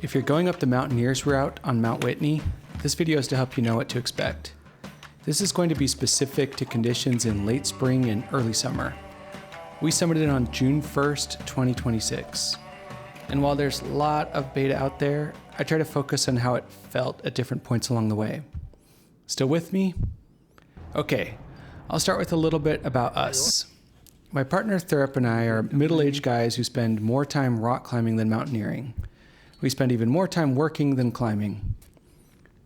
If you're going up the Mountaineers route on Mount Whitney, this video is to help you know what to expect. This is going to be specific to conditions in late spring and early summer. We summited on June 1st, 2026. And while there's a lot of beta out there, I try to focus on how it felt at different points along the way. Still with me? Okay, I'll start with a little bit about us. My partner Thurop and I are middle-aged guys who spend more time rock climbing than mountaineering. We spend even more time working than climbing.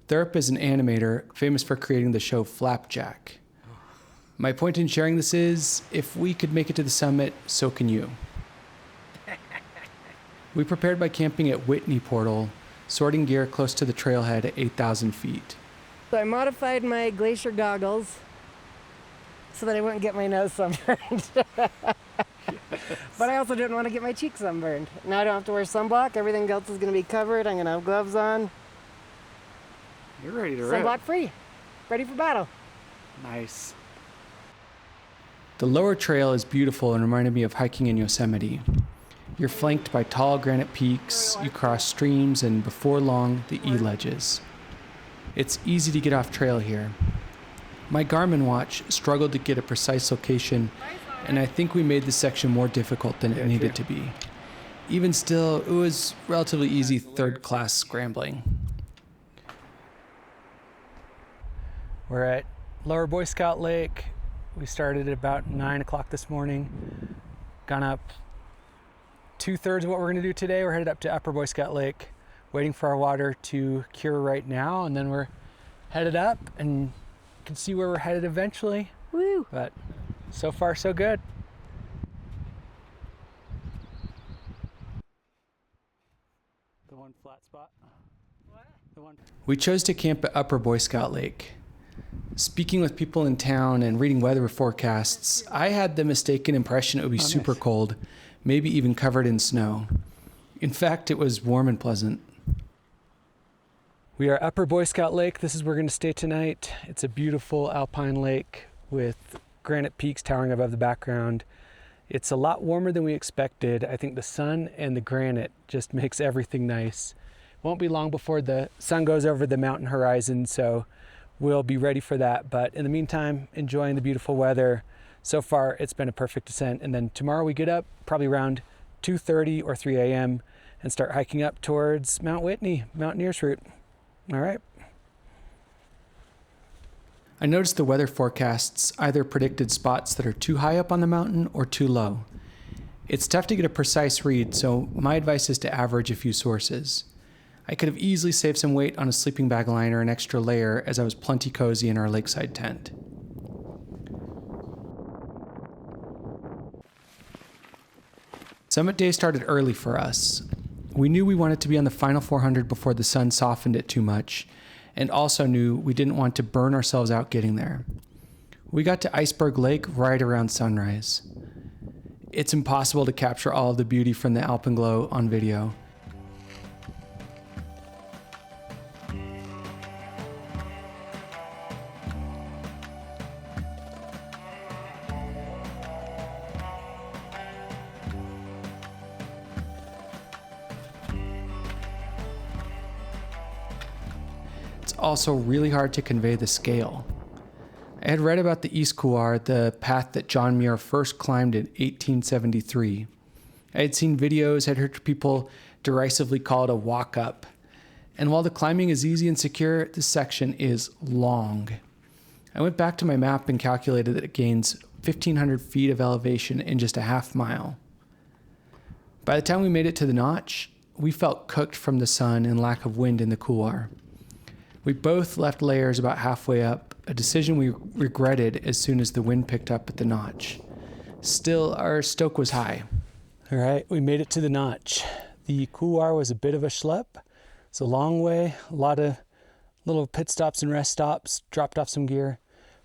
Thurop is an animator famous for creating the show Flapjack. My point in sharing this is, if we could make it to the summit, so can you. We prepared by camping at Whitney Portal, sorting gear close to the trailhead at 8,000 feet. So I modified my glacier goggles so that I wouldn't get my nose sunburned. But I also didn't want to get my cheeks sunburned. Now I don't have to wear sunblock. Everything else is going to be covered. I'm going to have gloves on. You're ready to rip. Sunblock free. Ready for battle. Nice. The lower trail is beautiful and reminded me of hiking in Yosemite. You're flanked by tall granite peaks, you cross streams, and before long, the E-ledges. It's easy to get off trail here. My Garmin watch struggled to get a precise location, and I think we made this section more difficult than it needed to be. Even still, it was relatively easy third-class scrambling. We're at Lower Boy Scout Lake. We started at about 9 o'clock this morning. Gone up 2/3 of what we're gonna do today. We're headed up to Upper Boy Scout Lake, waiting for our water to cure right now, and then we're headed up and you can see where we're headed eventually. Woo! But so far, so good. The one flat spot. What? We chose to camp at Upper Boy Scout Lake. Speaking with people in town and reading weather forecasts, I had the mistaken impression it would be super cold, maybe even covered in snow. In fact, it was warm and pleasant. We are Upper Boy Scout Lake. This is where we're going to stay tonight. It's a beautiful alpine lake with granite peaks towering above the background. It's a lot warmer than we expected. I think the sun and the granite just makes everything nice. Won't be long before the sun goes over the mountain horizon, so we'll be ready for that. But in the meantime, enjoying the beautiful weather. So far, it's been a perfect descent. And then tomorrow we get up probably around 2:30 or 3 a.m. and start hiking up towards Mount Whitney, Mountaineers route. All right. I noticed the weather forecasts either predicted spots that are too high up on the mountain or too low. It's tough to get a precise read, so my advice is to average a few sources. I could have easily saved some weight on a sleeping bag liner, an extra layer, as I was plenty cozy in our lakeside tent. Summit day started early for us. We knew we wanted to be on the final 400 before the sun softened it too much, and also knew we didn't want to burn ourselves out getting there. We got to Iceberg Lake right around sunrise. It's impossible to capture all of the beauty from the Alpenglow on video. Also really hard to convey the scale. I had read about the East Couloir, the path that John Muir first climbed in 1873. I had seen videos, had heard people derisively call it a walk-up. And while the climbing is easy and secure, this section is long. I went back to my map and calculated that it gains 1,500 feet of elevation in just a half mile. By the time we made it to the notch, we felt cooked from the sun and lack of wind in the couloir. We both left layers about halfway up, a decision we regretted as soon as the wind picked up at the notch. Still, our stoke was high. All right, we made it to the notch. The couloir was a bit of a schlep. It's a long way, a lot of little pit stops and rest stops, dropped off some gear.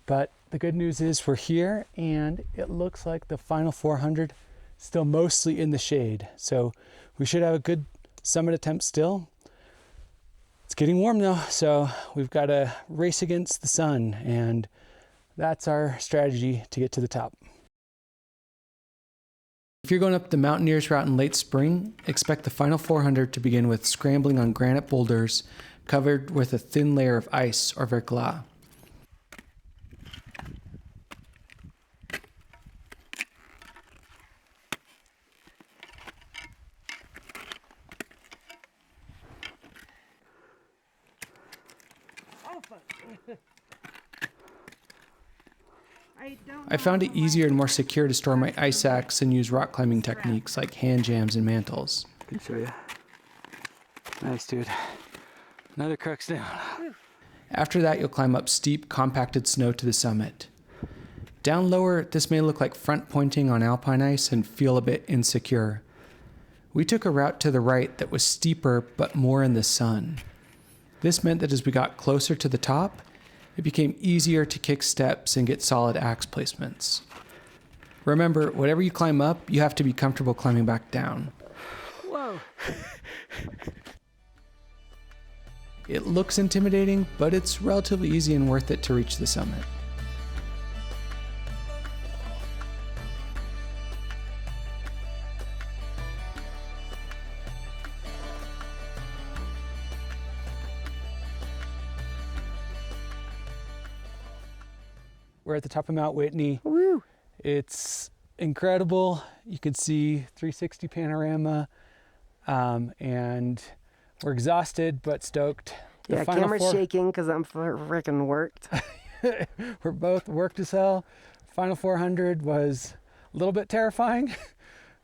But the good news is we're here, and it looks like the final 400 still mostly in the shade. So we should have a good summit attempt still. It's getting warm though, so we've got to race against the sun, and that's our strategy to get to the top. If you're going up the Mountaineers route in late spring, expect the final 400 to begin with scrambling on granite boulders covered with a thin layer of ice or verglas. I found it easier and more secure to store my ice axe and use rock climbing techniques like hand jams and mantles. I can show you. Nice, dude. Another crux down. After that, you'll climb up steep, compacted snow to the summit. Down lower, this may look like front pointing on alpine ice and feel a bit insecure. We took a route to the right that was steeper but more in the sun. This meant that as we got closer to the top, it became easier to kick steps and get solid axe placements. Remember, whatever you climb up, you have to be comfortable climbing back down. Whoa. It looks intimidating, but it's relatively easy and worth it to reach the summit. We're at the top of Mount Whitney. Woo. It's incredible. You can see 360 panorama, and we're exhausted but stoked. Yeah, camera's shaking because I'm freaking worked. We're both worked as hell. Final 400 was a little bit terrifying.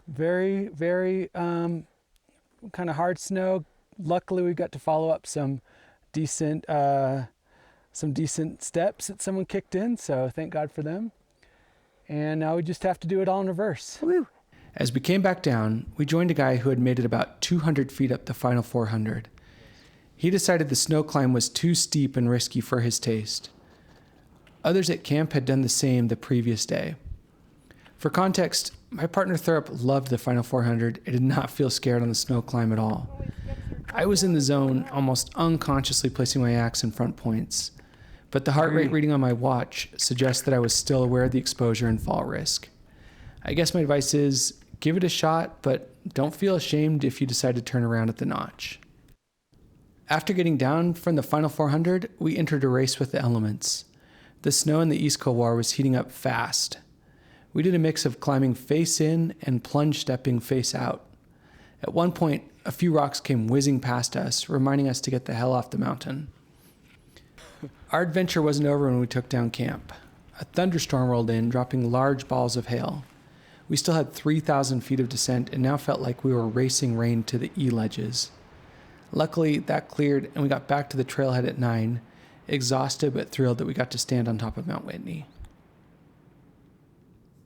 Very, very kind of hard snow. Luckily, we got to follow up some decent steps that someone kicked in, so thank God for them. And now we just have to do it all in reverse. Woo. As we came back down, we joined a guy who had made it about 200 feet up the final 400. He decided the snow climb was too steep and risky for his taste. Others at camp had done the same the previous day. For context, my partner Thurop loved the final 400 and did not feel scared on the snow climb at all. I was in the zone, almost unconsciously placing my axe in front points, but the heart rate reading on my watch suggests that I was still aware of the exposure and fall risk. I guess my advice is, give it a shot, but don't feel ashamed if you decide to turn around at the notch. After getting down from the final 400, we entered a race with the elements. The snow in the East Couloir was heating up fast. We did a mix of climbing face in and plunge stepping face out. At one point, a few rocks came whizzing past us, reminding us to get the hell off the mountain. Our adventure wasn't over when we took down camp. A thunderstorm rolled in, dropping large balls of hail. We still had 3,000 feet of descent and now felt like we were racing rain to the ledges. Luckily, that cleared and we got back to the trailhead at 9, exhausted but thrilled that we got to stand on top of Mount Whitney.